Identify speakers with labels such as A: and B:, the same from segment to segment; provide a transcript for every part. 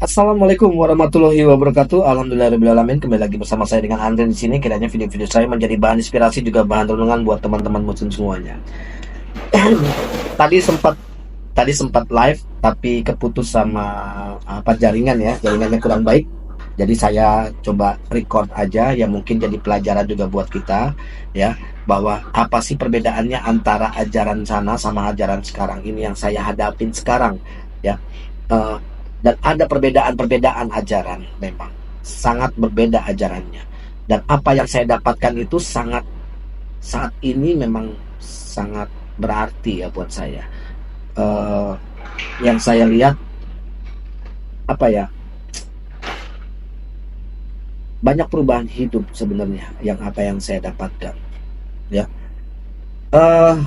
A: Assalamualaikum warahmatullahi wabarakatuh. Alhamdulillahirobbilalamin. Kembali lagi bersama saya dengan Andre di sini. Kiranya video-video saya menjadi bahan inspirasi juga bahan renungan buat teman-teman muslim semuanya. tadi sempat tadi sempat live tapi keputus sama jaringan ya, jaringannya kurang baik. Jadi saya coba record aja ya, mungkin jadi pelajaran juga buat kita ya, bahwa apa sih perbedaannya antara ajaran sana sama ajaran sekarang ini yang saya hadapin sekarang ya. Eh, dan ada perbedaan-perbedaan ajaran, memang sangat berbeda ajarannya, dan apa yang saya dapatkan itu sangat, saat ini memang sangat berarti ya buat saya. Eh, yang saya lihat apa ya, banyak perubahan hidup sebenarnya yang apa yang saya dapatkan ya. eh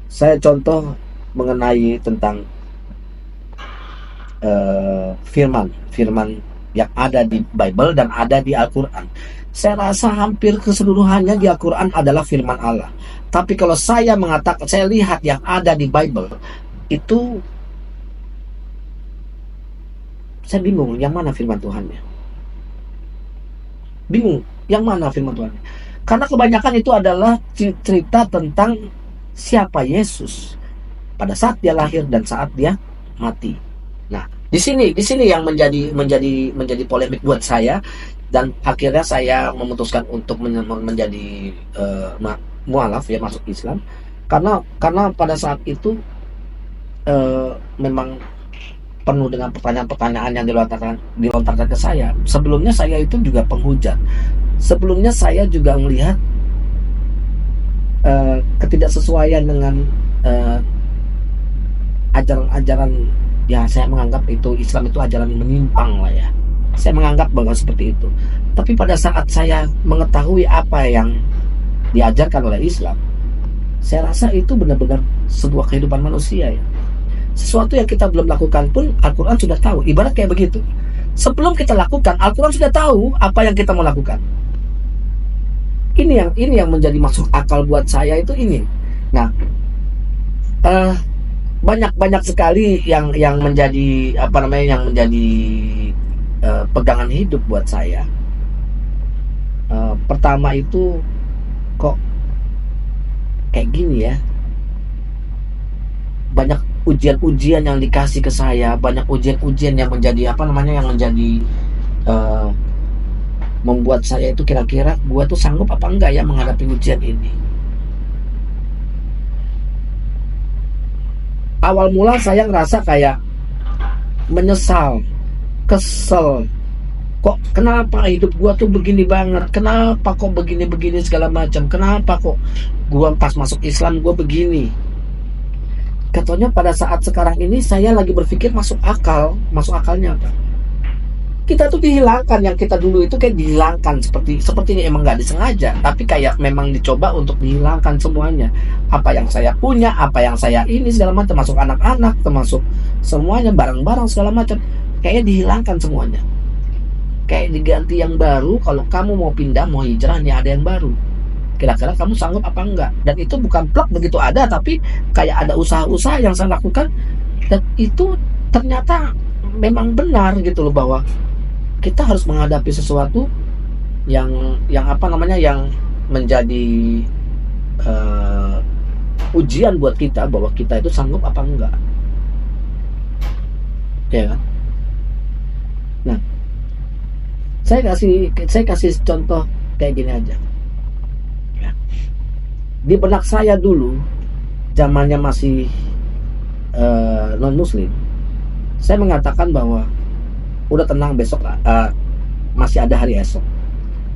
A: saya contoh mengenai tentang firman firman yang ada di Bible dan ada di Al-Quran. Saya rasa hampir keseluruhannya di Al-Quran adalah firman Allah. Tapi kalau saya mengatakan, saya lihat yang ada di Bible itu, saya bingung yang mana firman Tuhannya. Bingung yang mana firman Tuhannya. Karena kebanyakan itu adalah cerita tentang siapa Yesus pada saat dia lahir dan saat dia mati. Nah, di sini yang menjadi polemik buat saya, dan akhirnya saya memutuskan untuk menjadi mualaf ya, masuk Islam, karena pada saat itu memang penuh dengan pertanyaan-pertanyaan yang dilontarkan ke saya. Sebelumnya saya itu juga penghujat. Sebelumnya saya juga melihat ketidaksesuaian dengan eh, ajaran-ajaran, ya saya menganggap itu Islam itu ajaran menyimpang lah ya. Saya menganggap bahwa seperti itu. Tapi pada saat saya mengetahui apa yang diajarkan oleh Islam, saya rasa itu benar-benar sebuah kehidupan manusia ya. Sesuatu yang kita belum lakukan pun Al-Quran sudah tahu. Ibarat kayak begitu. Sebelum kita lakukan, Al-Quran sudah tahu apa yang kita mau lakukan. Ini yang menjadi masuk akal buat saya itu ini. Nah, banyak sekali yang menjadi apa namanya, yang menjadi pegangan hidup buat saya. Pertama itu, kok kayak gini ya, banyak ujian-ujian yang dikasih ke saya, banyak ujian-ujian yang menjadi apa namanya, yang menjadi eh, membuat saya itu kira-kira gua tuh sanggup apa enggak ya menghadapi ujian ini. Awal mula saya ngerasa kayak menyesal, kesel. Kok kenapa hidup gua tuh begini banget? Kenapa kok begini-begini segala macam? Kenapa kok gua pas masuk Islam gua begini? Katanya pada saat sekarang ini saya lagi berpikir masuk akal. Masuk akalnya apa? Kita tuh dihilangkan, yang kita dulu itu kayak dihilangkan, seperti ini, emang nggak disengaja, tapi kayak memang dicoba untuk dihilangkan semuanya. Apa yang saya punya, apa yang saya ini segala macam, termasuk anak-anak, termasuk semuanya, barang-barang segala macam, kayaknya dihilangkan semuanya. Kayak diganti yang baru. Kalau kamu mau pindah, mau hijrah, nih ada yang baru. Kira-kira kamu sanggup apa enggak? Dan itu bukan plak begitu ada, tapi kayak ada usaha-usaha yang saya lakukan, dan itu ternyata memang benar gitu loh, bahwa kita harus menghadapi sesuatu yang apa namanya, yang menjadi uh, ujian buat kita, bahwa kita itu sanggup apa enggak, ya kan? Nah, saya kasih contoh kayak gini aja ya. Di benak saya dulu, zamannya masih non muslim, saya mengatakan bahwa udah tenang, besok masih ada hari esok,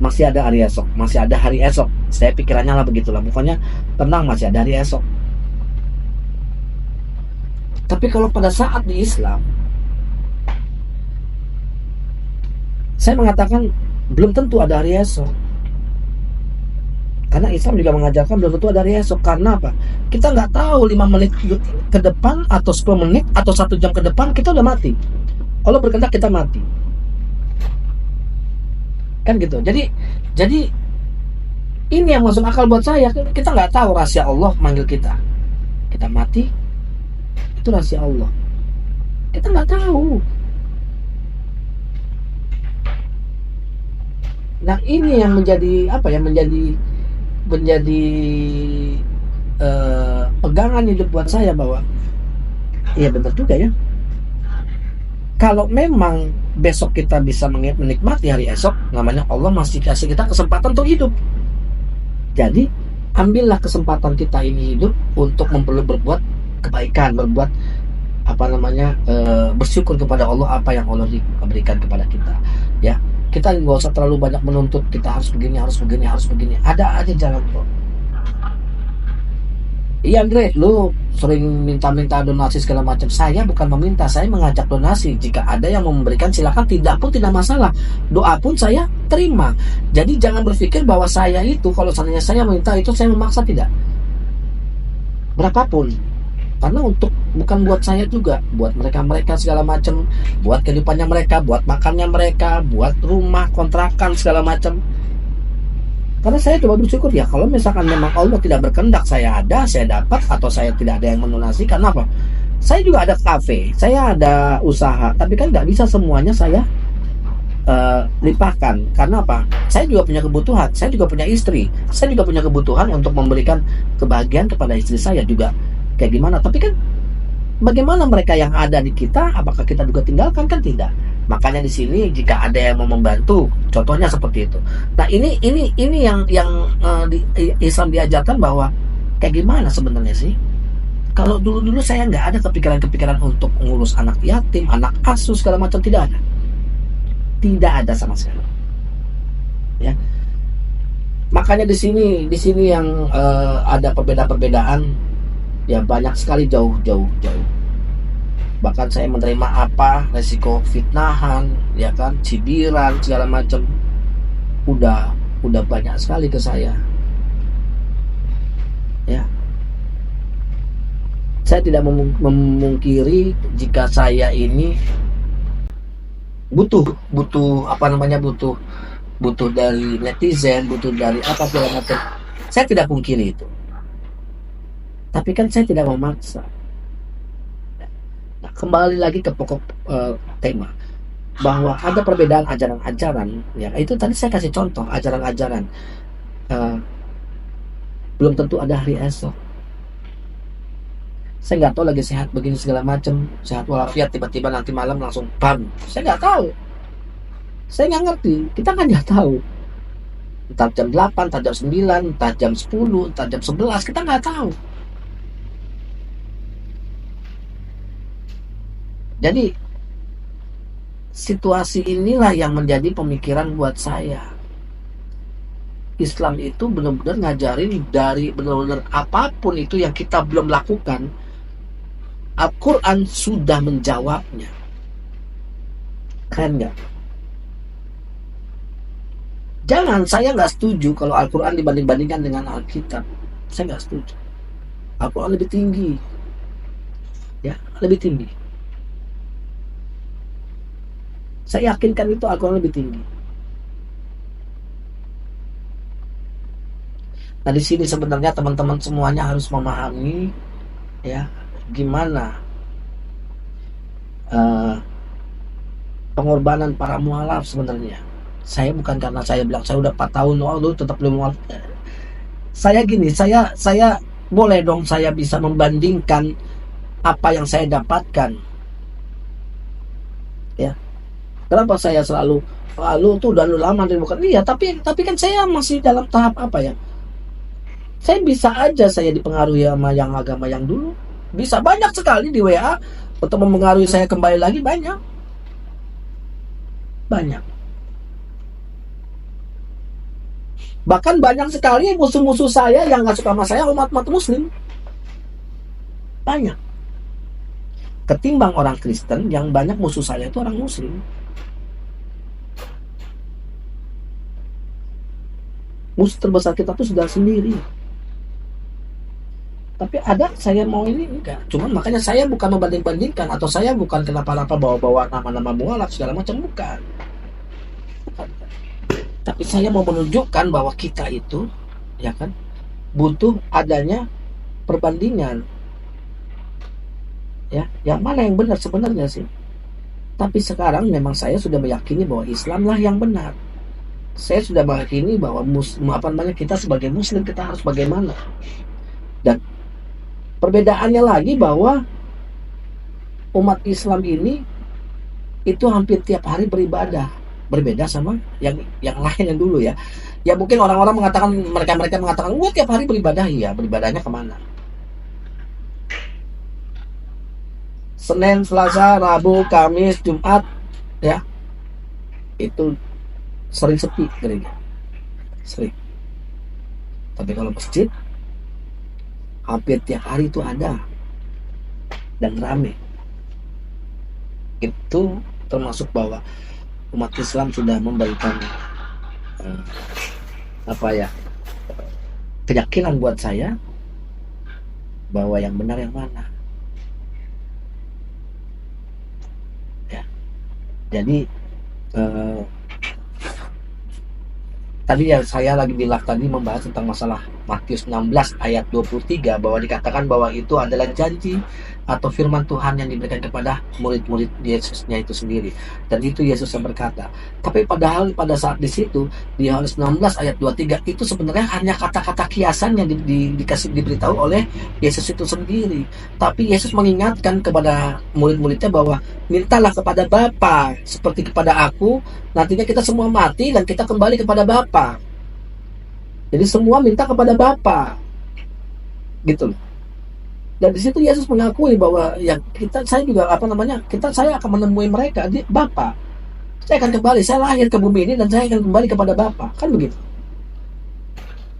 A: masih ada hari esok, masih ada hari esok. Saya pikirannya lah begitulah, pokoknya tenang, masih ada hari esok. Tapi kalau pada saat di Islam, saya mengatakan belum tentu ada hari esok. Karena Islam juga mengajarkan belum tentu ada hari esok. Karena apa? Kita nggak tahu 5 menit ke depan, atau 10 menit, atau 1 jam ke depan kita udah mati. Allah berkehendak kita mati, kan gitu. Jadi ini yang masuk akal buat saya. Kita nggak tahu rahasia Allah manggil kita mati, itu rahasia Allah, kita nggak tahu. Nah, ini yang menjadi apa ya, menjadi pegangan hidup buat saya, bahwa iya benar juga ya. Kalau memang besok kita bisa menikmati hari esok, namanya Allah masih kasih kita kesempatan untuk hidup. Jadi ambillah kesempatan kita ini hidup untuk berbuat kebaikan, berbuat apa namanya, bersyukur kepada Allah apa yang Allah berikan kepada kita. Ya, kita nggak usah terlalu banyak menuntut kita harus begini, harus begini, harus begini. Ada aja jalan kok. Iya Andre, lu sering minta-minta donasi segala macam. Saya bukan meminta, saya mengajak donasi. Jika ada yang mau memberikan silakan, tidak pun tidak masalah. Doa pun saya terima. Jadi jangan berpikir bahwa saya itu kalau seandainya saya minta itu saya memaksa, tidak. Berapapun. Karena untuk bukan buat saya juga, buat mereka-mereka segala macam, buat kehidupannya mereka, buat makannya mereka, buat rumah, kontrakan segala macam. Karena saya coba bersyukur ya, kalau misalkan memang Allah tidak berkehendak saya ada, saya dapat, atau saya tidak ada yang mendonasi, karena apa? Saya juga ada kafe, saya ada usaha, tapi kan nggak bisa semuanya saya limpahkan. Karena apa? Saya juga punya kebutuhan, saya juga punya istri, saya juga punya kebutuhan untuk memberikan kebahagiaan kepada istri saya juga. Kayak gimana? Tapi kan bagaimana mereka yang ada di kita? Apakah kita juga tinggalkan? Kan tidak. Makanya di sini jika ada yang mau membantu, contohnya seperti itu. Nah ini yang di Islam diajarkan bahwa kayak gimana sebenarnya sih? Kalau dulu saya nggak ada kepikiran untuk ngurus anak yatim, anak asuh segala macam, tidak ada sama sekali. Ya, makanya di sini yang ada perbedaan, ya banyak sekali, jauh. Bahkan saya menerima resiko fitnahan, ya kan, cibiran segala macam, udah banyak sekali ke saya. Ya, saya tidak memungkiri jika saya ini butuh dari netizen, butuh dari apa segala macam. Saya tidak pungkiri itu, tapi kan saya tidak memaksa. Nah, kembali lagi ke pokok tema, bahwa ada perbedaan ajaran-ajaran. Ya, itu tadi saya kasih contoh ajaran-ajaran. Belum tentu ada hari esok. Saya nggak tahu lagi sehat begini segala macam, sehat walafiat, tiba-tiba nanti malam langsung bam. Saya nggak tahu. Saya nggak ngerti. Kita kan nggak tahu. Entah jam 8, entah jam 9, entah jam 10, entah jam 11, kita nggak tahu. Jadi situasi inilah yang menjadi pemikiran buat saya. Islam itu benar-benar ngajarin dari benar-benar apapun itu yang kita belum lakukan, Al-Quran sudah menjawabnya. Keren nggak? Jangan, saya nggak setuju kalau Al-Quran dibanding-bandingkan dengan Alkitab. Saya nggak setuju. Al-Quran lebih tinggi. Ya, lebih tinggi. Saya yakinkan itu Al-Quran lebih tinggi. Nah, di sini sebenarnya teman-teman semuanya harus memahami, ya, gimana pengorbanan para mualaf sebenarnya. Saya bukan karena saya bilang saya udah 4 tahun, lu tetap belum mualaf. Saya gini, saya boleh dong saya bisa membandingkan apa yang saya dapatkan. Ya. Kenapa saya selalu lu tuh udah lama bukan? Iya, tapi kan saya masih dalam tahap apa ya? Saya bisa aja saya dipengaruhi sama yang agama yang dulu. Bisa banyak sekali di WA untuk mempengaruhi saya kembali lagi, banyak. Bahkan banyak sekali musuh-musuh saya yang nggak suka sama saya, umat muslim. Banyak. Ketimbang orang Kristen, yang banyak musuh saya itu orang muslim. Musuh terbesar kita tuh sudah sendiri. Tapi ada, saya mau ini enggak. Cuman makanya saya bukan membanding-bandingkan, atau saya bukan kenapa-napa bawa-bawa nama-nama mualaf segala macam, bukan. Tapi saya mau menunjukkan bahwa kita itu, ya kan, butuh adanya perbandingan. Ya, yang mana yang benar sebenarnya sih? Tapi sekarang memang saya sudah meyakini bahwa Islamlah yang benar. Saya sudah meyakini bahwa kita sebagai muslim kita harus bagaimana. Dan perbedaannya lagi bahwa umat Islam ini itu hampir tiap hari beribadah, berbeda sama yang lain yang dulu ya. Ya mungkin orang-orang mengatakan, mereka mengatakan, wah tiap hari beribadah. Iya, beribadahnya kemana? Senin, Selasa, Rabu, Kamis, Jumat, ya itu sering sepi gereja, sering. Tapi kalau masjid hampir tiap hari itu ada dan rame. Itu termasuk bahwa umat Islam sudah memberikan keyakinan buat saya bahwa yang benar yang mana. Ya. Jadi tadi ya saya lagi bilang tadi membahas tentang masalah Matius 16 ayat 23 bahwa dikatakan bahwa itu adalah janji atau firman Tuhan yang diberikan kepada murid-murid Yesusnya itu sendiri. Dan itu Yesus yang berkata. Tapi padahal pada saat di situ di Yohanes 16 ayat 23 itu sebenarnya hanya kata-kata kiasan yang diberitahu oleh Yesus itu sendiri. Tapi Yesus mengingatkan kepada murid-muridnya bahwa mintalah kepada Bapa seperti kepada aku, nantinya kita semua mati dan kita kembali kepada Bapa. Jadi semua minta kepada Bapa, gitu loh. Dan di situ Yesus mengakui bahwa saya akan menemui mereka di Bapa. Saya akan kembali, saya lahir ke bumi ini dan saya akan kembali kepada Bapa, kan begitu.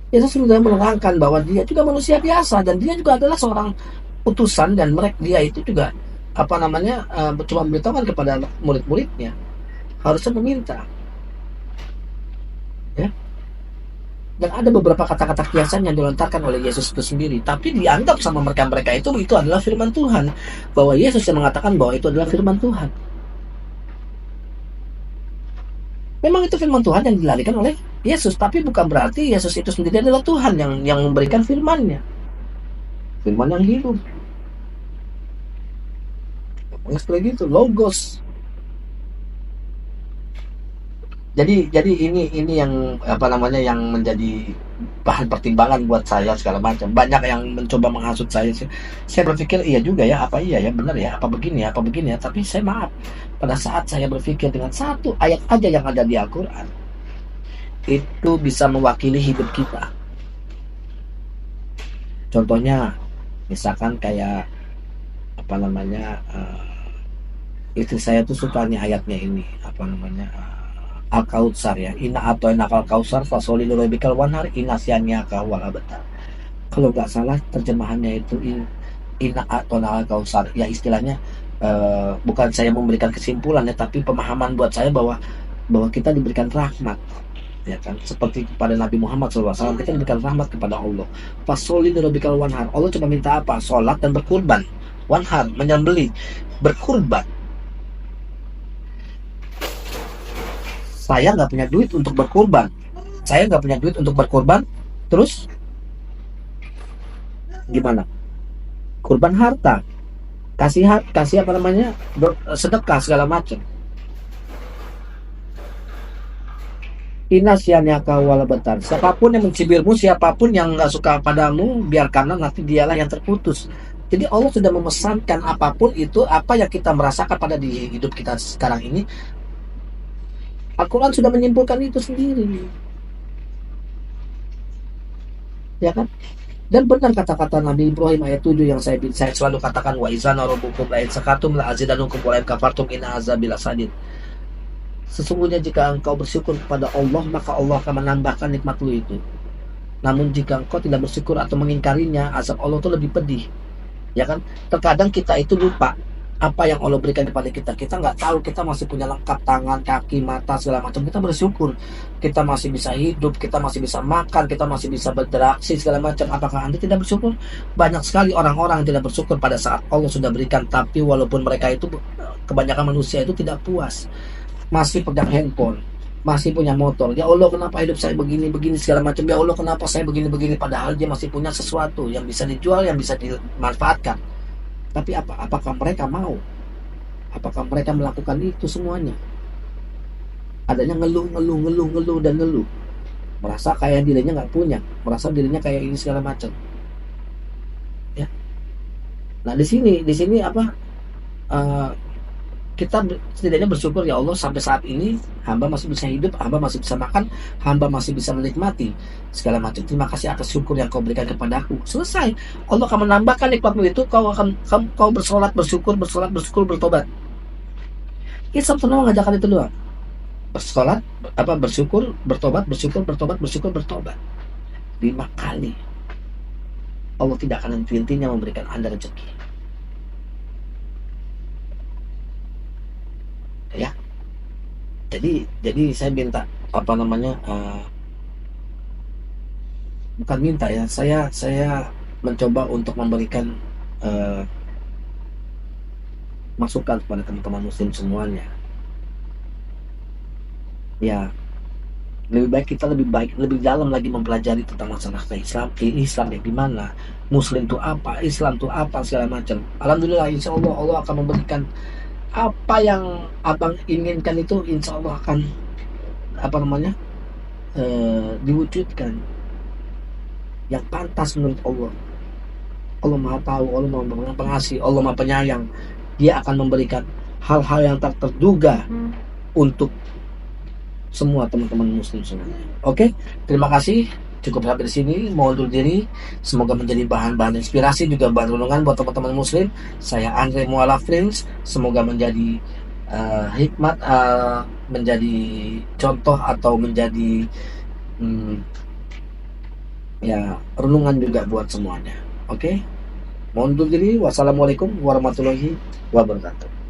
A: Yesus sudah menerangkan bahwa dia juga manusia biasa dan dia juga adalah seorang utusan, dan dia itu juga cuma memberitahukan kepada murid-muridnya harusnya meminta, ya. Dan ada beberapa kata-kata kiasan yang dilontarkan oleh Yesus itu sendiri, tapi dianggap sama mereka itu adalah firman Tuhan, bahwa Yesus yang mengatakan bahwa itu adalah firman Tuhan. Memang itu firman Tuhan yang dilarikan oleh Yesus, tapi bukan berarti Yesus itu sendiri adalah Tuhan yang memberikan firman-Nya, firman yang hidup. Seperti itu, logos. Jadi ini yang yang menjadi bahan pertimbangan buat saya segala macam. Banyak yang mencoba menghasut saya. Saya berpikir iya juga ya, benar ya, apa begini ya. Tapi saya maaf, pada saat saya berpikir dengan satu ayat aja yang ada di Al-Quran, itu bisa mewakili hidup kita. Contohnya, misalkan kayak istri saya tuh suka nih ayatnya ini, Al-Kautsar ya, ina atau enakal kausar fasoli lurobikal wanhar inasiannya kawal abata. Kalau nggak salah terjemahannya itu ina atau enakal kausar ya, istilahnya bukan saya memberikan kesimpulan ya, tapi pemahaman buat saya bahwa kita diberikan rahmat, ya kan, seperti kepada Nabi Muhammad SAW kita diberikan rahmat kepada Allah. Fasoli lurobikal wanhar, Allah cuma minta apa? Sholat dan berkurban. Wanhar, menyembelih, berkurban. Saya nggak punya duit untuk berkurban. Terus gimana? Kurban harta, kasih sedekah segala macam. Inasiannya kawal betar. Siapapun yang mencibirmu, siapapun yang nggak suka padamu, biarkanlah, nanti dialah yang terputus. Jadi Allah sudah memesankan apapun itu, apa yang kita merasakan pada di hidup kita sekarang ini, Al-Quran sudah menyimpulkan itu sendiri, ya kan? Dan benar kata-kata Nabi Ibrahim ayat 7 yang saya selalu katakan, wa izana rabbukum la in sakatum la azidanukum wa la in kafartum inna azabi lasadid. Sesungguhnya jika engkau bersyukur kepada Allah, maka Allah akan menambahkan nikmat lu itu. Namun jika engkau tidak bersyukur atau mengingkarinya, azab Allah itu lebih pedih, ya kan? Terkadang kita itu lupa apa yang Allah berikan kepada kita. Kita nggak tahu, kita masih punya lengkap tangan, kaki, mata, segala macam. Kita bersyukur, kita masih bisa hidup, kita masih bisa makan, kita masih bisa berinteraksi segala macam. Apakah Anda tidak bersyukur? Banyak sekali orang-orang yang tidak bersyukur pada saat Allah sudah berikan, tapi walaupun mereka itu, kebanyakan manusia itu tidak puas, masih pegang handphone, masih punya motor. Ya Allah, kenapa hidup saya begini segala macam. Ya Allah, kenapa saya begini, padahal dia masih punya sesuatu yang bisa dijual, yang bisa dimanfaatkan. Tapi apakah mereka mau? Apakah mereka melakukan itu semuanya? adanya ngeluh, ngeluh, ngeluh, ngeluh, dan ngeluh. Merasa kayak dirinya nggak punya, merasa dirinya kayak ini segala macam. Ya. Nah di sini apa? eh, kita setidaknya bersyukur, ya Allah, sampai saat ini hamba masih bisa hidup, hamba masih bisa makan, hamba masih bisa menikmati segala macam. Terima kasih atas syukur yang kau berikan kepadaku. Selesai. Allah akan menambahkan nikmatmu itu. Kau bersolat, bersyukur, bersolat, bersyukur, bertobat. Islam cuma mengajarkan itu doang. Bersolat, apa, bersyukur, bertobat, bersyukur, bertobat, bersyukur, bertobat. 5 kali. Allah tidak akan henti-hentinya memberikan Anda rezeki. Ya. Jadi saya minta, apa namanya, bukan minta ya, saya mencoba untuk memberikan eh, masukan kepada teman-teman muslim semuanya. Ya, lebih baik lebih dalam lagi mempelajari tentang masalah Islam. Islam yang gimana, muslim itu apa, Islam itu apa, segala macam. Alhamdulillah, insya Allah Allah akan memberikan apa yang abang inginkan, itu insya Allah akan, apa namanya, diwujudkan yang pantas menurut Allah. Allah Maha Tahu, Allah Maha Pengasih, Allah Maha Penyayang. Dia akan memberikan hal-hal yang tak terduga untuk semua teman-teman muslim semuanya. Oke, terima kasih. Cukup sampai di sini. Mohon undur diri. Semoga menjadi bahan-bahan inspirasi, juga bahan renungan buat teman-teman muslim. Saya Andre Mualaf Prince. Semoga menjadi hikmat, menjadi contoh, atau menjadi ya renungan juga buat semuanya. Oke, mohon undur diri. Wassalamualaikum warahmatullahi wabarakatuh.